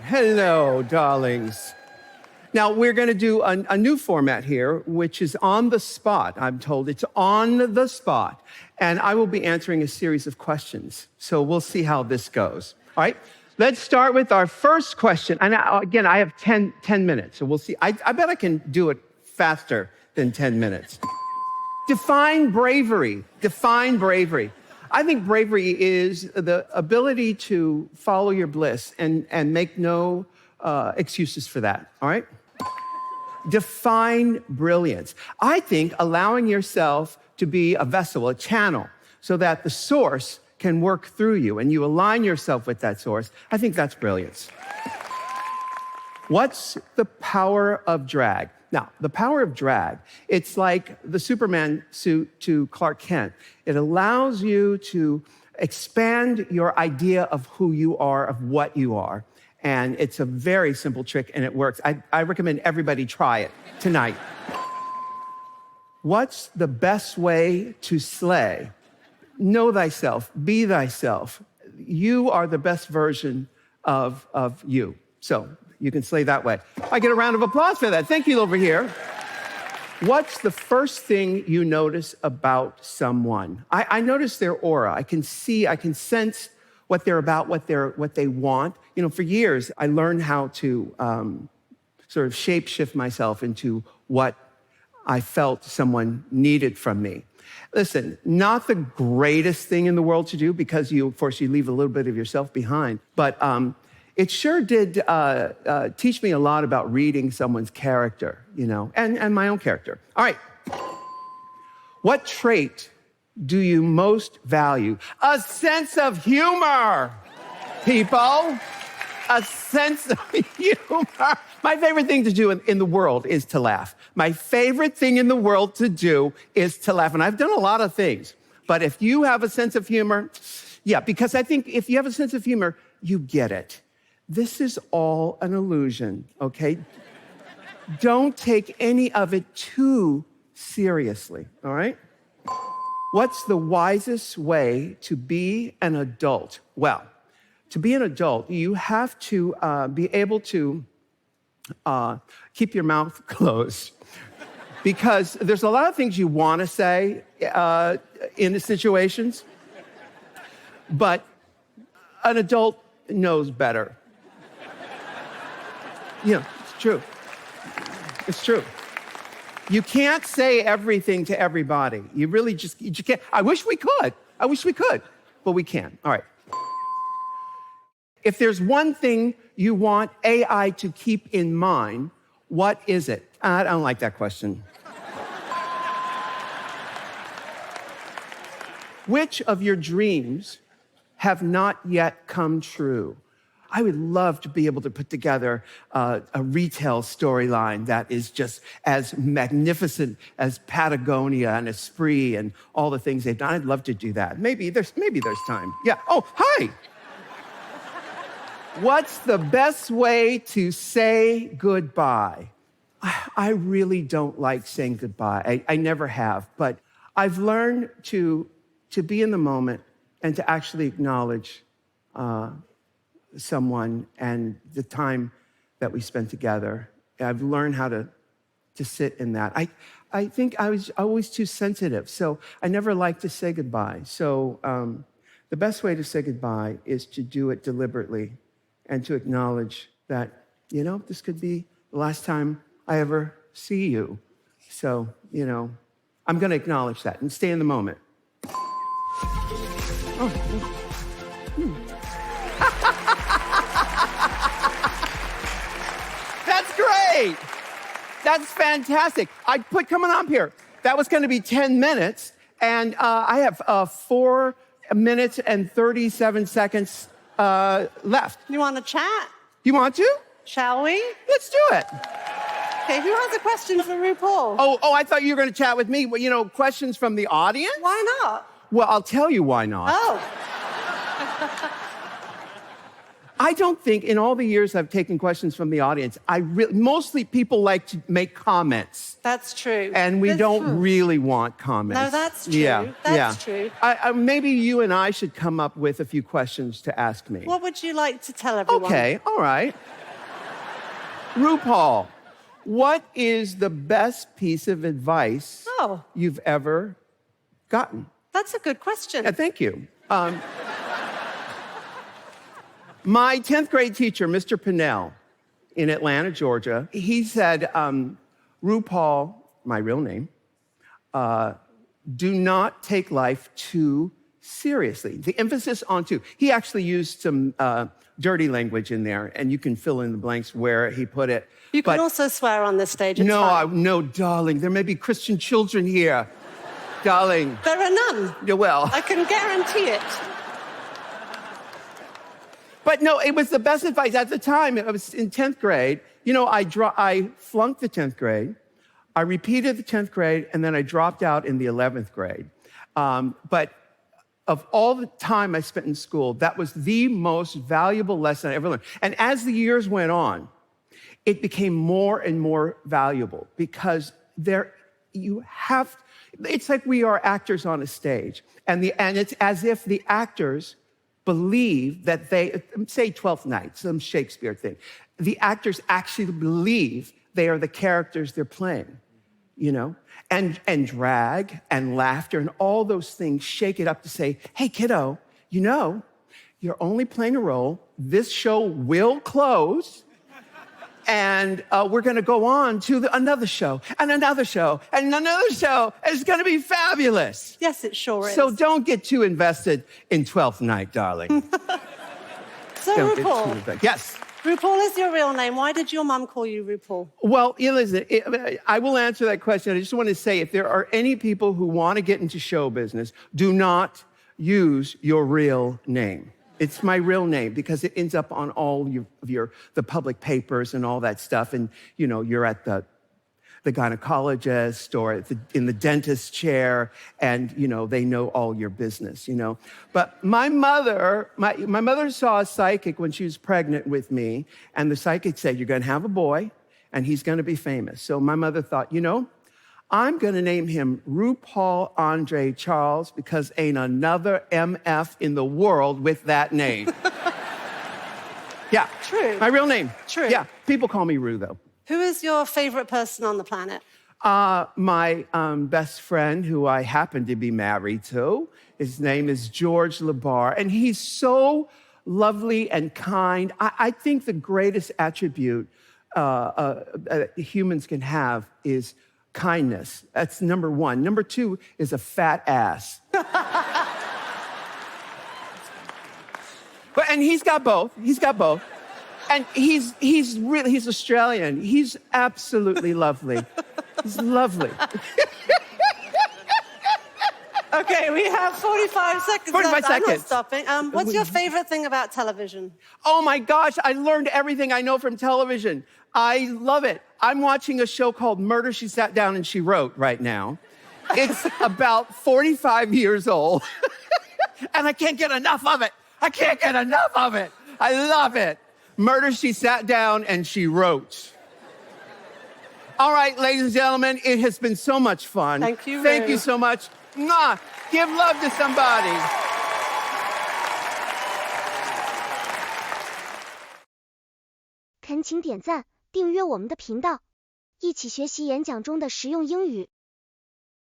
Hello, darlings. Now, we're going to do a new format here, which is on the spot. I'm told it's on the spot. And I will be answering a series of questions. So we'll see how this goes. All right? Let's start with our first question. And again, I have 10 minutes. So we'll see. I bet I can do it faster than 10 minutes. Define bravery. Define bravery. I think bravery is the ability to follow your bliss and make no excuses for that, all right? Define brilliance. I think allowing yourself to be a vessel, a channel, so that the source can work through you and you align yourself with that source, I think that's brilliance. What's the power of drag? Now, the power of drag, it's like the Superman suit to Clark Kent. It allows you to expand your idea of who you are, of what you are. And it's a very simple trick, and it works. I recommend everybody try it tonight. What's the best way to slay? Know thyself, be thyself. You are the best version of you. So you can slay that way. I get a round of applause for that. Thank you over here. What's the first thing you notice about someone? I notice their aura. I can sense what they're about, what they want. You know, for years, I learned how to sort of shape-shift myself into what I felt someone needed from me. Listen, not the greatest thing in the world to do because you leave a little bit of yourself behind. But it sure did teach me a lot about reading someone's character, you know, and my own character. All right. What trait do you most value? A sense of humor, people. A sense of humor. My favorite thing to do in the world is to laugh. My favorite thing in the world to do is to laugh. And I've done a lot of things. But if you have a sense of humor, yeah, because I think if you have a sense of humor, you get it. This is all an illusion, okay? Don't take any of it too seriously, all right? What's the wisest way to be an adult? Well, to be an adult, you have to be able to keep your mouth closed because there's a lot of things you want to say in the situations, but an adult knows better. Yeah, it's true. It's true. You can't say everything to everybody. You can't. I wish we could, but we can't. All right. If there's one thing you want AI to keep in mind, what is it? I don't like that question. Which of your dreams have not yet come true? I would love to be able to put together a retail storyline that is just as magnificent as Patagonia and Esprit and all the things they've done. I'd love to do that. Maybe there's time. Yeah. Oh, hi. What's the best way to say goodbye? I really don't like saying goodbye. I never have, but I've learned to be in the moment and to actually acknowledge someone and the time that we spent together. I've learned how to sit in that. I think I was always too sensitive, so I never liked to say goodbye. So the best way to say goodbye is to do it deliberately and to acknowledge that, you know, this could be the last time I ever see you. So, you know, I'm going to acknowledge that and stay in the moment. That's great. That's fantastic. Coming up here. That was going to be 10 minutes, and I have 4 minutes and 37 seconds left. You want to chat? You want to? Shall we? Let's do it. Okay, who has a question for RuPaul? Oh, I thought you were going to chat with me. Well, you know, questions from the audience? Why not? Well, I'll tell you why not. Oh. I don't think in all the years I've taken questions from the audience, mostly people like to make comments. That's true. And we don't really want comments. No, that's true. Yeah, That's true. Maybe you and I should come up with a few questions to ask me. What would you like to tell everyone? Okay, all right. RuPaul, what is the best piece of advice you've ever gotten? That's a good question. Thank you. My 10th grade teacher, Mr. Pinnell, in Atlanta, Georgia, he said, RuPaul, my real name, do not take life too seriously. The emphasis on too. He actually used some dirty language in there, and you can fill in the blanks where he put it. You can also swear on this stage. It's fine. No, darling. There may be Christian children here. Darling. There are none. Well. I can guarantee it. But no, it was the best advice. At the time, I was in 10th grade. You know, I flunked the 10th grade. I repeated the 10th grade, and then I dropped out in the 11th grade. But of all the time I spent in school, that was the most valuable lesson I ever learned. And as the years went on, it became more and more valuable because it's like we are actors on a stage. And it's as if the actors believe that they, say 12th Night, some Shakespeare thing. The actors actually believe they are the characters they're playing, you know? And drag and laughter and all those things shake it up to say, hey, kiddo, you know, you're only playing a role. This show will close. And we're going to go on to another show and another show and another show. It's going to be fabulous. Yes, it sure is. So don't get too invested in 12th Night, darling. So RuPaul. Yes. RuPaul is your real name. Why did your mom call you RuPaul? Well, listen, I will answer that question. I just want to say, if there are any people who want to get into show business, do not use your real name. It's my real name because it ends up on all of the public papers and all that stuff. And, you know, you're at the gynecologist or in the dentist chair and, you know, they know all your business, you know. But my mother saw a psychic when she was pregnant with me. And the psychic said, you're going to have a boy and he's going to be famous. So my mother thought, you know, I'm going to name him RuPaul Andre Charles because ain't another MF in the world with that name. Yeah. True. My real name. True. Yeah. People call me Ru, though. Who is your favorite person on the planet? My best friend, who I happen to be married to. His name is George LeBar, and he's so lovely and kind. I think the greatest attribute humans can have is kindness. That's number one. Number two is a fat ass. And he's got both. And he's Australian. He's absolutely lovely. He's lovely. Okay, we have 45 seconds 45 left. seconds. I'm not stopping. What's your favorite thing about television? Oh my gosh, I learned everything I know from television. I love it. I'm watching a show called Murder, She Sat Down and She Wrote right now. It's about 45 years old. And I can't get enough of it. I love it. Murder, She Sat Down and She Wrote. All right, ladies and gentlemen, it has been so much fun. Thank you, Thank Ru. you so much. Mwah. Give love to somebody. 恳请点赞，订阅我们的频道，一起学习演讲中的实用英语。